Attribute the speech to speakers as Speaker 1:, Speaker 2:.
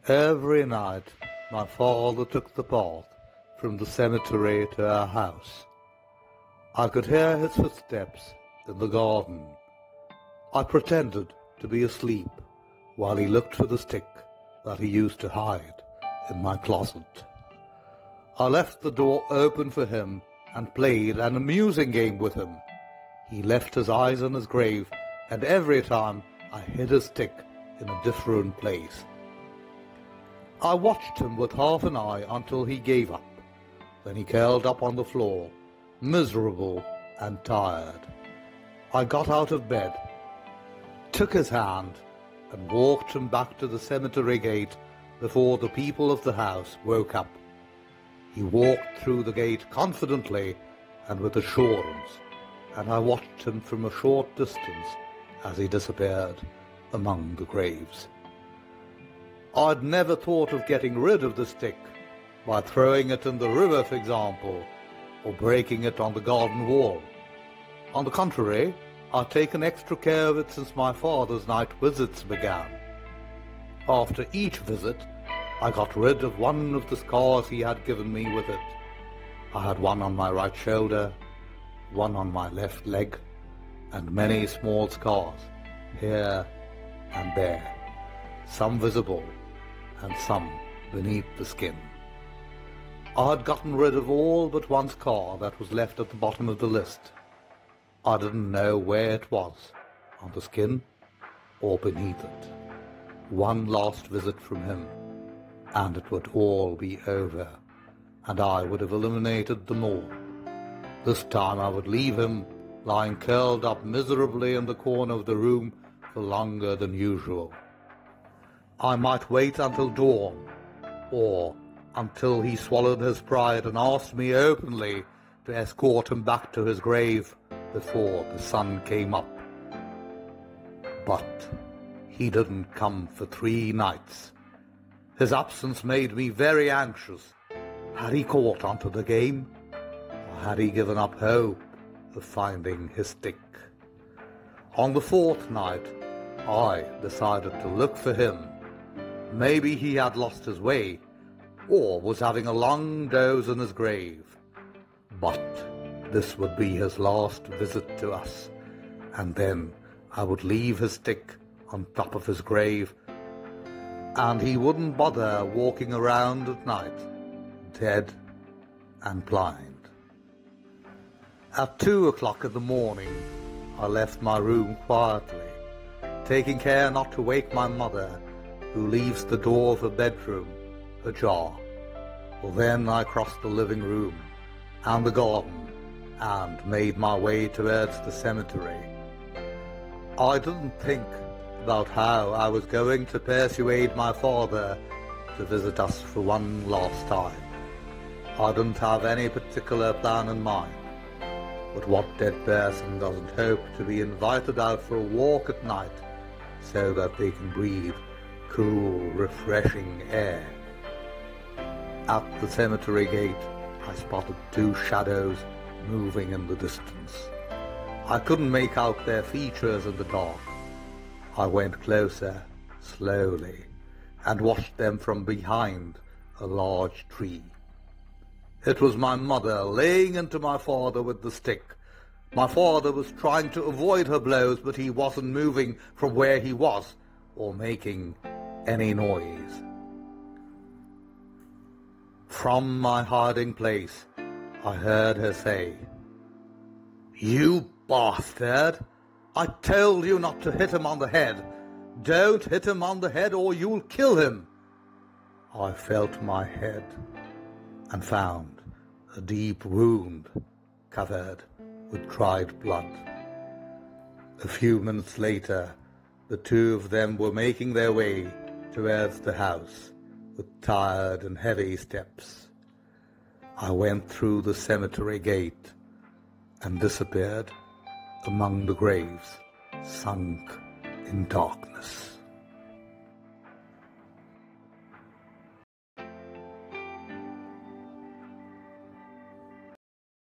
Speaker 1: Every night my father took the path from the cemetery to our house. I could hear his footsteps in the garden. I pretended to be asleep while he looked for the stick that he used to hide in my closet. I left the door open for him and played an amusing game with him. He left his eyes on his grave, and every time I hid his stick in a different place. I watched him with half an eye until he gave up. Then he curled up on the floor, miserable and tired. I got out of bed, took his hand, and walked him back to the cemetery gate before the people of the house woke up. He walked through the gate confidently and with assurance, and I watched him from a short distance as he disappeared among the graves. I'd never thought of getting rid of the stick by throwing it in the river, for example, or breaking it on the garden wall. On the contrary, I'd taken extra care of it since my father's night visits began. After each visit, I got rid of one of the scars he had given me with it. I had one on my right shoulder, one on my left leg, and many small scars here and there, some visible and some beneath the skin. I had gotten rid of all but one scar that was left at the bottom of the list. I didn't know where it was, on the skin or beneath it. One last visit from him, and it would all be over, and I would have eliminated them all. This time I would leave him lying curled up miserably in the corner of the room for longer than usual. I might wait until dawn, or until he swallowed his pride and asked me openly to escort him back to his grave before the sun came up. But he didn't come for 3 nights. His absence made me very anxious. Had he caught onto the game, or had he given up hope of finding his stick? On the 4th night, I decided to look for him. Maybe he had lost his way, or was having a long doze in his grave. But this would be his last visit to us, and then I would leave his stick on top of his grave, and he wouldn't bother walking around at night, dead and blind. At 2 o'clock in the morning, I left my room quietly, taking care not to wake my mother, who leaves the door of her bedroom ajar. Well, then I crossed the living room and the garden and made my way towards the cemetery. I didn't think about how I was going to persuade my father to visit us for one last time. I didn't have any particular plan in mind, but what dead person doesn't hope to be invited out for a walk at night so that they can breathe cool, refreshing air? At the cemetery gate, I spotted 2 shadows moving in the distance. I couldn't make out their features in the dark. I went closer, slowly, and watched them from behind a large tree. It was my mother laying into my father with the stick. My father was trying to avoid her blows, but he wasn't moving from where he was or making any noise. From my hiding place, I heard her say, "You bastard! I told you not to hit him on the head. Don't hit him on the head or you'll kill him." I felt my head and found a deep wound covered with dried blood. A few minutes later, the 2 of them were making their way towards the house with tired and heavy steps. I went through the cemetery gate and disappeared among the graves sunk in darkness.